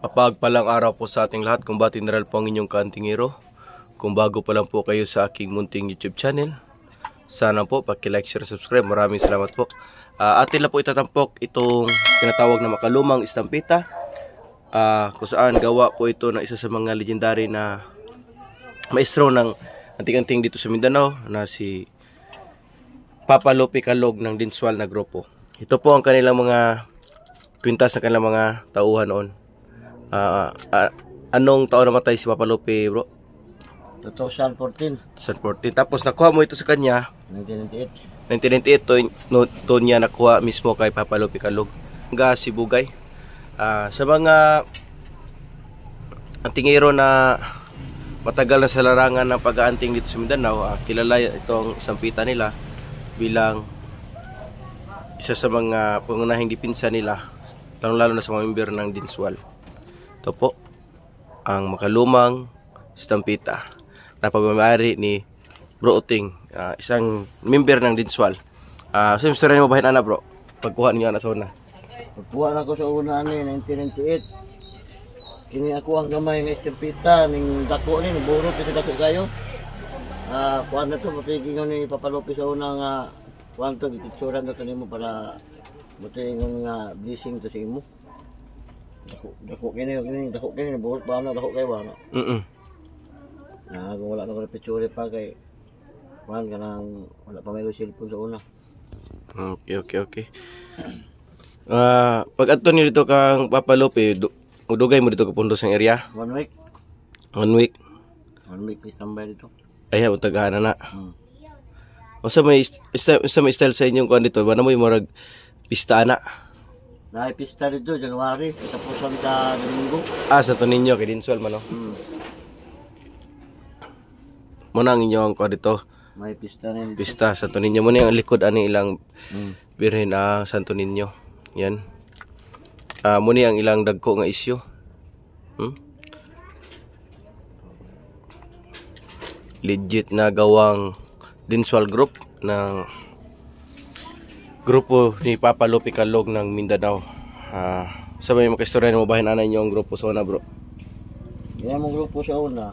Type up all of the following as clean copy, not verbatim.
Mapagpalang araw po sa ating lahat. Kumbati na rin po ang inyong kaantingero. Kung bago pa lang po kayo sa aking munting YouTube channel, sana po paki-like, share, subscribe. Maraming salamat po. Atin lang po itatampok itong tinatawag na makalumang istampita. Kung saan gawa po ito ng isa sa mga legendary na maestro ng anting-anting dito sa Mindanao na si Papa Lope Calog ng Dinswal na grupo. Ito po ang kanilang mga kwintas na kanilang mga tauhan noon. Anong taon namatay si Papa Lope, bro? 2014. 2014. Tapos nakuha mo ito sa kanya 1998. 1998 to niya nakuha mismo kay Papa Lope Calog. Hanggang si Bugay. Sa mga antingero na matagal na sa larangan ng pag-aanting dito sa Mindanao, kilala itong istampita nila bilang isa sa mga pangunahing dipinsa nila, lalo na sa mga member ng Dinswal. Ito po ang makalumang istampita na pagmamayari ni Bro Uting, isang member ng Dinswal. So yung story mo bahin na bro, pagkuha niyo na sa una. Pagkuha na ko sa una ni 1998. Kini ako ang gamay ng istampita ning dako ni burot ito dako kayo. Kuha na to matiging ni Papa Lope sa una nga kuha to gititsuran to nimo para buting nga blessing to sa imo. Dako kini burot ba na dako kayo ba na. Kung wala na ko na picture pa kay kuhan ka nang wala pa may cellphone sa una. Okay. Pag adto ni dito kang Papa Lope, dugay mo dito ka pundos ng area? 1 week. 1 week. 1 week may tambay dito. Ay, utagahan na. Sa may style sa inyong kuan dito, ba na mo yung marag pista na? Naay pista dito January, tapusan sa Domingo. Sa to ninyo kay Dinswal man no. Muna ang inyong kuan dito. May pista na dito. Pista sa to ninyo muna ang likod ani ilang birhen Santo Niño. Yan. Muni ang ilang dagko nga isyu. Legit na gawang Dinswal group ng grupo ni Papa Lope Calog ng Mindanao. Sa may makistorya mo bahin ana inyo ang grupo sa una, bro? Yan ang grupo sa una.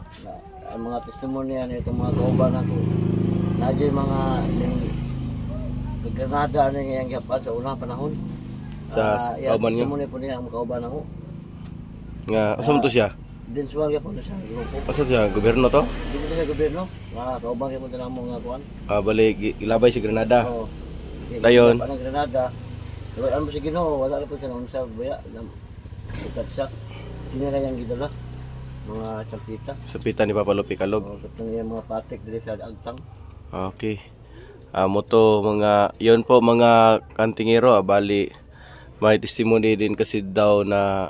Ang mga testimonya nito mga kauban ako. Nadyo mga Granada na ngayang gapan sa unang panahon. Sa kauban niyo? Testimonya po niya ang kauban ako. Nga, asa mo to siya? Dinswal ka po na siya grupo. Asa siya? Gobyerno to? Hindi na siya gobyerno. Mga kauban ka po na mo nga kuhan. Balik, ilabay si Granada. Oo. Dayon. Ang Granada. Pero ano si Ginoo, wala na po siya noon sa buya. Itat siya. Hindi na yung gidala. Mga sampita. Sampita ni Papa Lope Calog. Katong yung mga patik dili sa agtang. Okay. Moto mga, yon po mga kantingero, bali may testimony din kasi daw na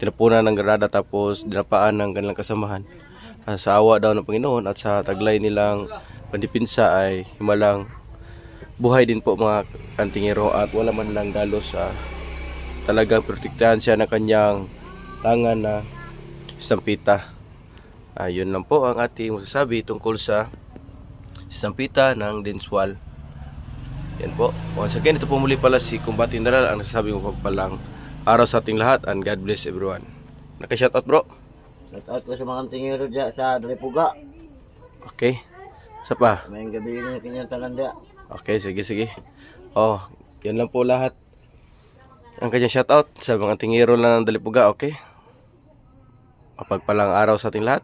tinapunan ng Granada tapos dinapaan ng kanilang kasamahan. Sa awa daw ng Panginoon at sa taglay nilang pandipinsa ay himalang buhay din po mga kantingero at wala man lang galos. Talagang protektahan siya ng kanyang tangan na istampita. Yun lang po ang ating masasabi tungkol sa istampita ng Dinswal. Yan po. Once again, ito po muli pala si Kumbati Naral ang nasasabi mo pagpalang araw sa ating lahat and God bless everyone. Naka-shoutout, bro? Shoutout ko sa mga kantingero dyan sa Dalipuga. Okay. Sa pa? May gabi na kanyang tanan dyan. Okay, sige. Yan lang po lahat. Ang kanyang shoutout sa mga tingero lang ng Dalipuga, okay? Mapagpalang araw sa ating lahat.